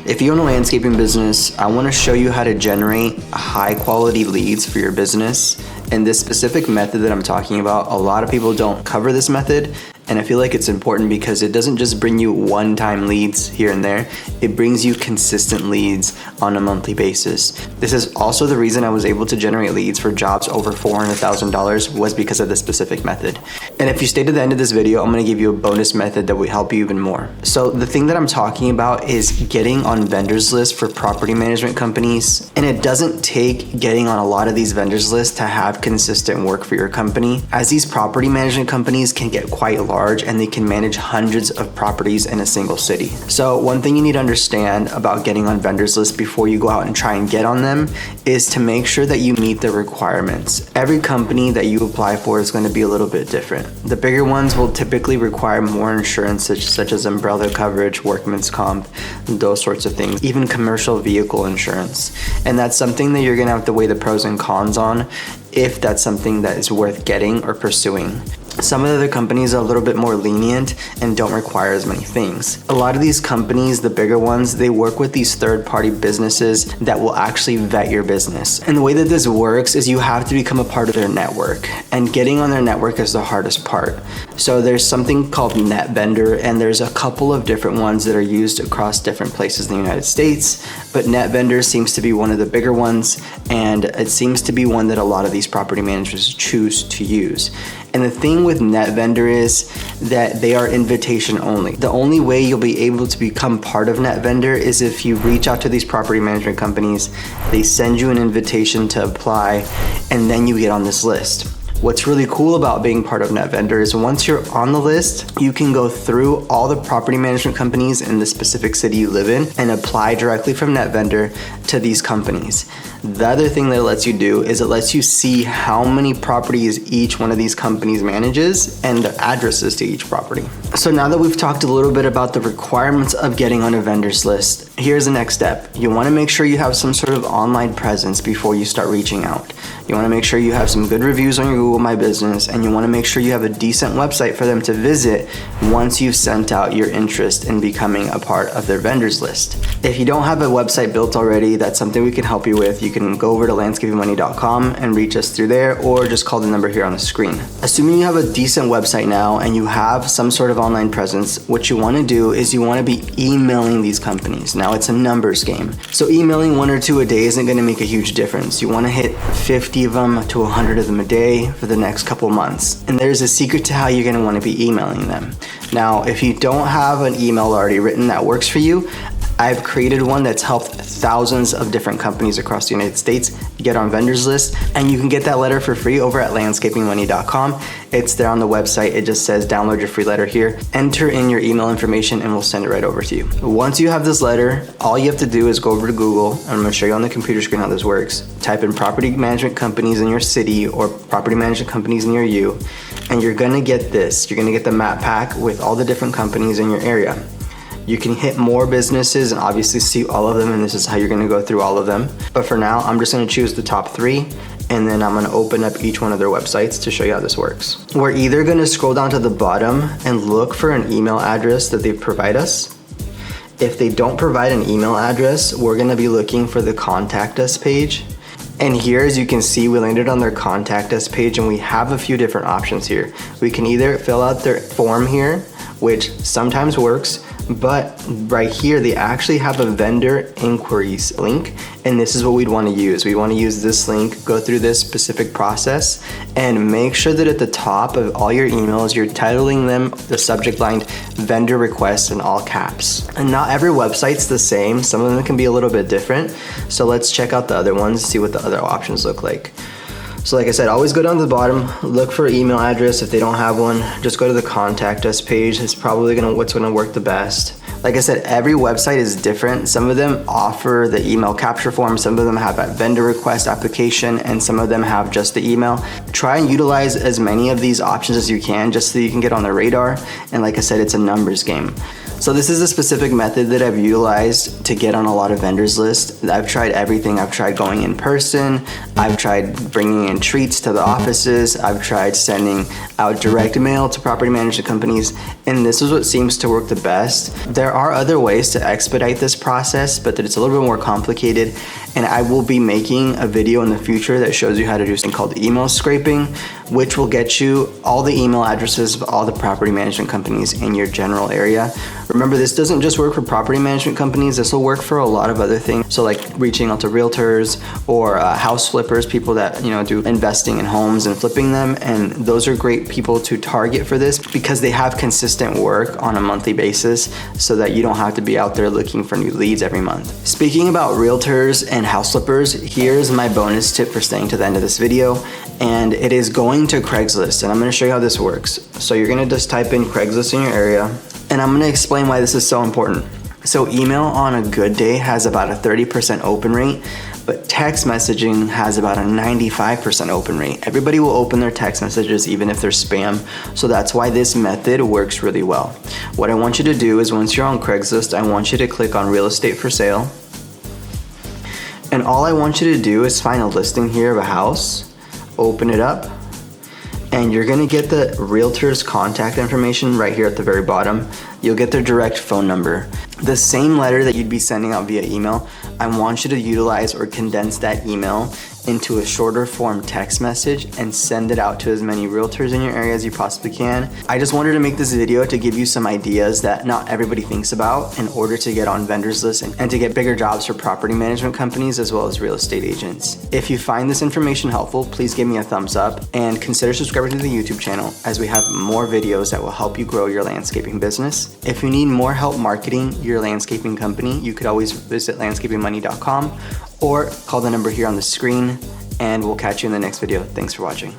If you own a landscaping business, I want to show you how to generate high quality leads for your business. And this specific method that I'm talking about, a lot of people don't cover this method. And I feel like it's important because it doesn't just bring you one-time leads here and there. It brings you consistent leads on a monthly basis. This is also the reason I was able to generate leads for jobs over $400,000 was because of this specific method. And if you stay to the end of this video, I'm gonna give you a bonus method that will help you even more. So the thing that I'm talking about is getting on vendors list for property management companies. And it doesn't take getting on a lot of these vendors lists to have consistent work for your company, as these property management companies can get quite large and they can manage hundreds of properties in a single city. So one thing you need to understand about getting on vendors list before you go out and try and get on them is to make sure that you meet the requirements. Every company that you apply for is going to be a little bit different. The bigger ones will typically require more insurance such as umbrella coverage, workman's comp, those sorts of things, even commercial vehicle insurance. And that's something that you're going to have to weigh the pros and cons on if that's something that is worth getting or pursuing. Some of the other companies are a little bit more lenient and don't require as many things. A lot of these companies, the bigger ones, they work with these third-party businesses that will actually vet your business. And the way that this works is you have to become a part of their network, and getting on their network is the hardest part. So there's something called NetVendor, and there's a couple of different ones that are used across different places in the United States, but NetVendor seems to be one of the bigger ones, and it seems to be one that a lot of these property managers choose to use. And the thing with NetVendor is that they are invitation only. The only way you'll be able to become part of NetVendor is if you reach out to these property management companies, they send you an invitation to apply, and then you get on this list. What's really cool about being part of NetVendor is once you're on the list, you can go through all the property management companies in the specific city you live in and apply directly from NetVendor to these companies. The other thing that it lets you do is it lets you see how many properties each one of these companies manages and the addresses to each property. So now that we've talked a little bit about the requirements of getting on a vendors list, here's the next step. You want to make sure you have some sort of online presence before you start reaching out. You want to make sure you have some good reviews on your Google My Business, and you want to make sure you have a decent website for them to visit once you've sent out your interest in becoming a part of their vendors list. If you don't have a website built already, that's something we can help you with. You can go over to landscapingmoney.com and reach us through there, or just call the number here on the screen. Assuming you have a decent website now and you have some sort of online presence, what you want to do is you want to be emailing these companies. Now it's a numbers game. So emailing 1 or 2 a day isn't going to make a huge difference. You want to hit 50 of them to 100 of them a day for the next couple months. And there's a secret to how you're going to want to be emailing them. Now, if you don't have an email already written that works for you, I've created one that's helped thousands of different companies across the United States get on vendors list, and you can get that letter for free over at landscapingmoney.com. It's there on the website. It just says download your free letter here, enter in your email information, and we'll send it right over to you. Once you have this letter, all you have to do is go over to Google, and I'm going to show you on the computer screen how this works. Type in property management companies in your city or property management companies near you, and you're going to get this. You're going to get the map pack with all the different companies in your area. You can hit more businesses and obviously see all of them, and this is how you're going to go through all of them. But for now, I'm just going to choose the top 3, and then I'm going to open up each one of their websites to show you how this works. We're either going to scroll down to the bottom and look for an email address that they provide us. If they don't provide an email address, we're going to be looking for the contact us page. And here, as you can see, we landed on their contact us page, and we have a few different options here. We can either fill out their form here, which sometimes works, but right here they actually have a vendor inquiries link, and this is what we'd want to use. We want to use this link, go through this specific process, and make sure that at the top of all your emails you're titling them the subject line vendor request in all caps. And not every website's the same. Some of them can be a little bit different, so let's check out the other ones, see what the other options look like. So like I said, always go down to the bottom, look for an email address. If they don't have one, just go to the contact us page. It's probably what's gonna work the best. Like I said, every website is different. Some of them offer the email capture form, some of them have a vendor request application, and some of them have just the email. Try and utilize as many of these options as you can just so you can get on the radar. And like I said, it's a numbers game. So this is a specific method that I've utilized to get on a lot of vendors lists. I've tried everything. I've tried going in person. I've tried bringing in treats to the offices. I've tried sending out direct mail to property management companies. And this is what seems to work the best. There are other ways to expedite this process, but it's a little bit more complicated. And I will be making a video in the future that shows you how to do something called email scraping, which will get you all the email addresses of all the property management companies in your general area. Remember, this doesn't just work for property management companies, this will work for a lot of other things. So like reaching out to realtors or house flippers, people that do investing in homes and flipping them. And those are great people to target for this because they have consistent work on a monthly basis so that you don't have to be out there looking for new leads every month. Speaking about realtors and house flippers, here's my bonus tip for staying to the end of this video, and it is going to Craigslist. And I'm going to show you how this works. So you're going to just type in Craigslist in your area, and I'm going to explain why this is so important. So email on a good day has about a 30% open rate, but text messaging has about a 95% open rate. Everybody will open their text messages even if they're spam, so that's why this method works really well. What I want you to do is once you're on Craigslist, I want you to click on real estate for sale. And all I want you to do is find a listing here of a house, open it up, and you're gonna get the realtor's contact information right here at the very bottom. You'll get their direct phone number. The same letter that you'd be sending out via email, I want you to utilize or condense that email into a shorter form text message and send it out to as many realtors in your area as you possibly can. I just wanted to make this video to give you some ideas that not everybody thinks about in order to get on vendors lists and to get bigger jobs for property management companies as well as real estate agents. If you find this information helpful, please give me a thumbs up and consider subscribing to the YouTube channel as we have more videos that will help you grow your landscaping business. If you need more help marketing your landscaping company, you could always visit landscapingmoney.com or call the number here on the screen, and we'll catch you in the next video. Thanks for watching.